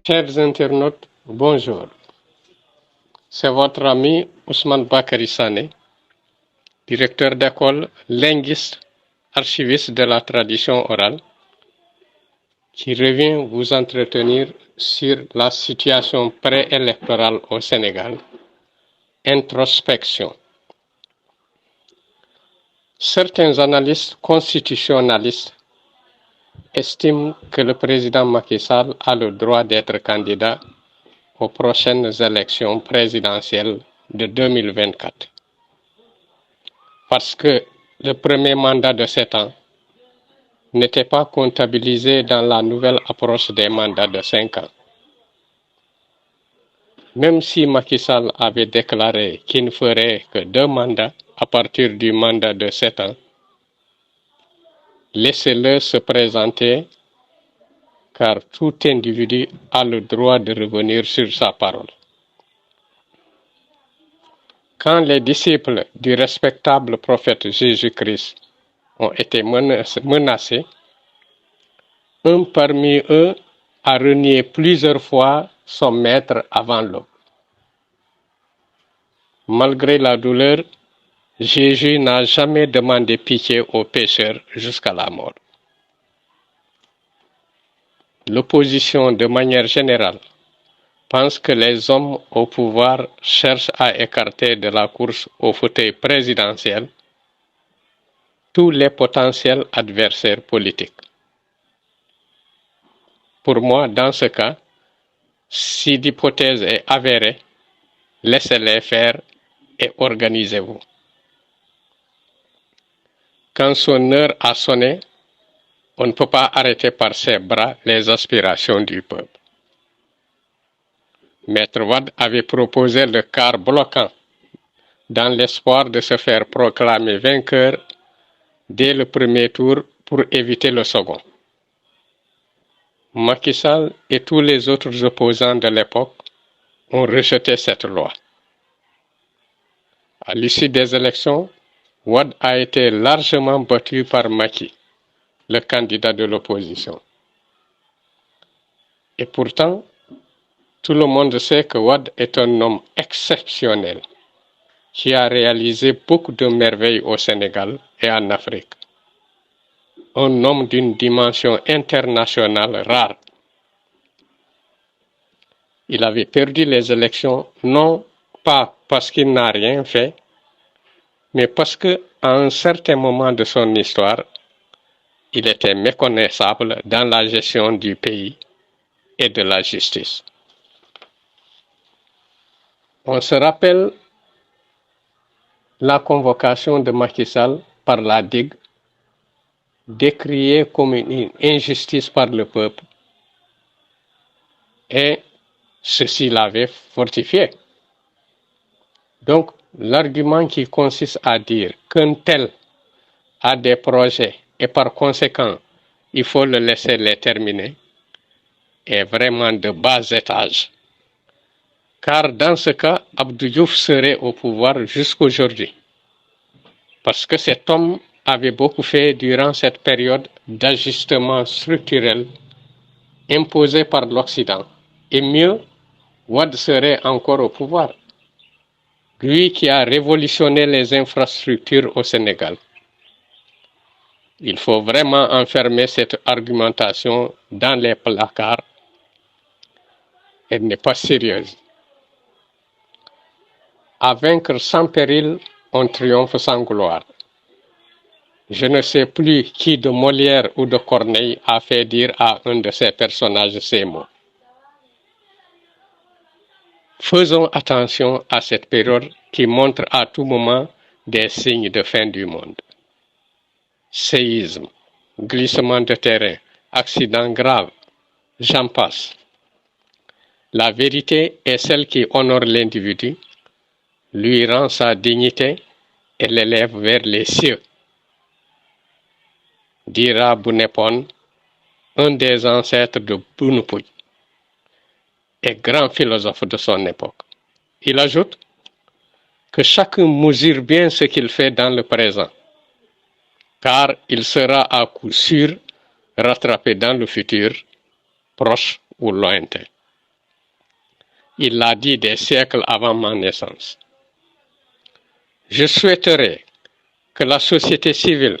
Chers internautes, bonjour. C'est votre ami Ousmane Bakary Sané, directeur d'école, linguiste, archiviste de la tradition orale, qui revient vous entretenir sur la situation préélectorale au Sénégal. Introspection. Certains analystes constitutionnalistes estiment que le président Macky Sall a le droit d'être candidat aux prochaines élections présidentielles de 2024. Parce que le premier mandat de 7 ans n'était pas comptabilisé dans la nouvelle approche des mandats de 5 ans. Même si Macky Sall avait déclaré qu'il ne ferait que 2 mandats à partir du mandat de 7 ans, laissez-le se présenter car tout individu a le droit de revenir sur sa parole. Quand les disciples du respectable prophète Jésus-Christ ont été menacés, un parmi eux a renié plusieurs fois son maître avant l'aube. Malgré la douleur, Jésus n'a jamais demandé pitié aux pécheurs jusqu'à la mort. L'opposition, de manière générale, pense que les hommes au pouvoir cherchent à écarter de la course au fauteuil présidentiel tous les potentiels adversaires politiques. Pour moi, dans ce cas, si l'hypothèse est avérée, laissez-les faire et organisez-vous. Quand son heure a sonné, on ne peut pas arrêter par ses bras les aspirations du peuple. Maître Wade avait proposé le quart bloquant dans l'espoir de se faire proclamer vainqueur dès le premier tour pour éviter le second. Macky Sall et tous les autres opposants de l'époque ont rejeté cette loi. À l'issue des élections, Wade a été largement battu par Macky, le candidat de l'opposition. Et pourtant, tout le monde sait que Wade est un homme exceptionnel qui a réalisé beaucoup de merveilles au Sénégal et en Afrique. Un homme d'une dimension internationale rare. Il avait perdu les élections non pas parce qu'il n'a rien fait, mais parce qu'à un certain moment de son histoire, il était méconnaissable dans la gestion du pays et de la justice. On se rappelle la convocation de Macky Sall par la DIG, décriée comme une injustice par le peuple, et ceci l'avait fortifié. Donc, l'argument qui consiste à dire qu'un tel a des projets et par conséquent, il faut le laisser les terminer, est vraiment de bas étage. Car dans ce cas, Abdou Diouf serait au pouvoir jusqu'aujourd'hui. Parce que cet homme avait beaucoup fait durant cette période d'ajustement structurel imposé par l'Occident. Et mieux, Wade serait encore au pouvoir. Lui qui a révolutionné les infrastructures au Sénégal. Il faut vraiment enfermer cette argumentation dans les placards. Elle n'est pas sérieuse. À vaincre sans péril, on triomphe sans gloire. Je ne sais plus qui de Molière ou de Corneille a fait dire à un de ces personnages ces mots. Faisons attention à cette période qui montre à tout moment des signes de fin du monde. Séisme, glissement de terrain, accident grave, j'en passe. La vérité est celle qui honore l'individu, lui rend sa dignité et l'élève vers les cieux. Dira Bounepon, un des ancêtres de Bounoupoui et grand philosophe de son époque. Il ajoute que chacun mesure bien ce qu'il fait dans le présent, car il sera à coup sûr rattrapé dans le futur, proche ou lointain. Il l'a dit des siècles avant ma naissance. Je souhaiterais que la société civile,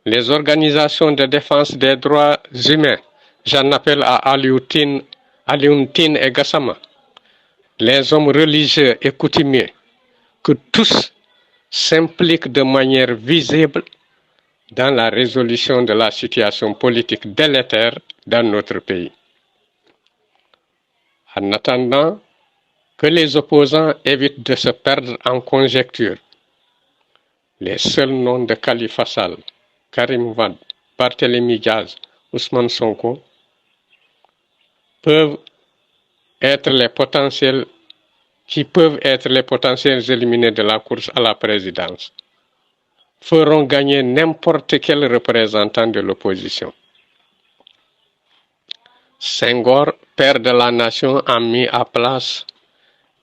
les organisations de défense des droits humains, j'en appelle à Alioune Tine et Gassama, les hommes religieux et coutumiers, que tous s'impliquent de manière visible dans la résolution de la situation politique délétère dans notre pays. En attendant que les opposants évitent de se perdre en conjectures, les seuls noms de Khalifa Sall, Karim Wade, Barthélémy Diaz, Ousmane Sonko peuvent être les potentiels éliminés de la course à la présidence, feront gagner n'importe quel représentant de l'opposition. Senghor, père de la nation, a mis à place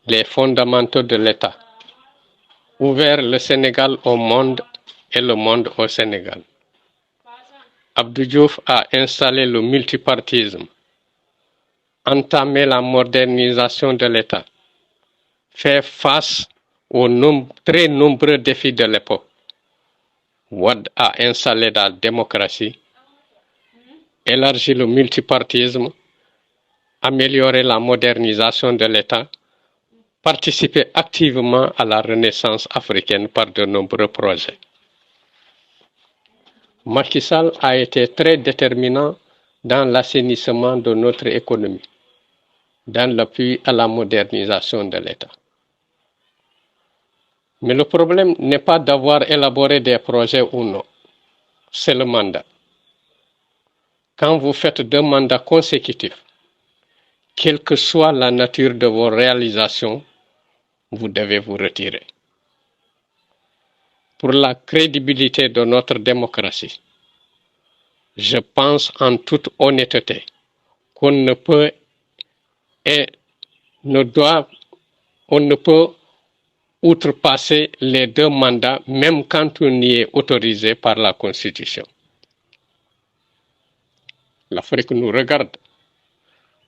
les fondamentaux de l'État, ouvert le Sénégal au monde et le monde au Sénégal. Abdou Diouf a installé le multipartisme, entamé la modernisation de l'État, fait face aux très nombreux défis de l'époque. Wade a installé la démocratie, élargi le multipartisme, amélioré la modernisation de l'État, participé activement à la renaissance africaine par de nombreux projets. Macky Sall a été très déterminant dans l'assainissement de notre économie, dans l'appui à la modernisation de l'État. Mais le problème n'est pas d'avoir élaboré des projets ou non, c'est le mandat. Quand vous faites 2 mandats consécutifs, quelle que soit la nature de vos réalisations, vous devez vous retirer. Pour la crédibilité de notre démocratie, je pense en toute honnêteté qu'on ne peut outrepasser les 2 mandats, même quand on y est autorisé par la Constitution. L'Afrique nous regarde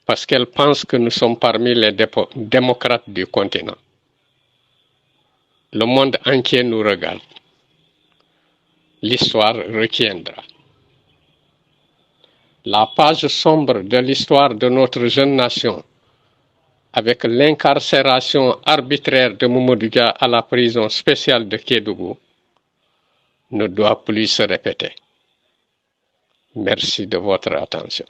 parce qu'elle pense que nous sommes parmi les démocrates du continent. Le monde entier nous regarde. L'histoire retiendra. La page sombre de l'histoire de notre jeune nation, avec l'incarcération arbitraire de Mamadou Dia à la prison spéciale de Kédougou, ne doit plus se répéter. Merci de votre attention.